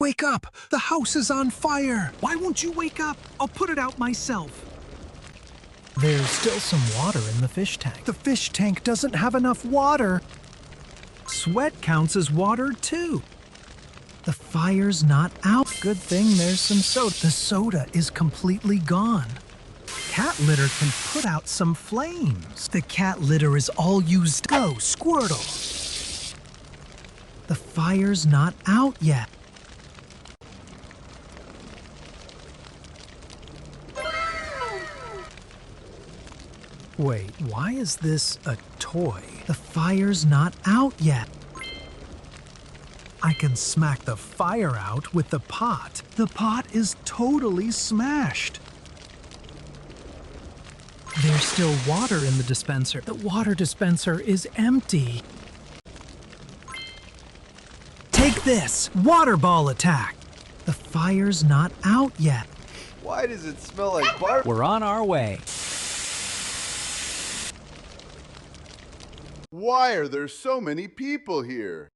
Wake up! The house is on fire! Why won't you wake up? I'll put it out myself. There's still some water in the fish tank. The fish tank doesn't have enough water. Sweat counts as water too. The fire's not out. Good thing there's some soda. The soda is completely gone. Cat litter can put out some flames. The cat litter is all used. Go, Squirtle! The fire's not out yet. Wait, why is this a toy? The fire's not out yet. I can smack the fire out with the pot. The pot is totally smashed. There's still water in the dispenser. The water dispenser is empty. Take this! Water ball attack! The fire's not out yet. Why does it smell like bark? We're on our way. Why are there so many people here?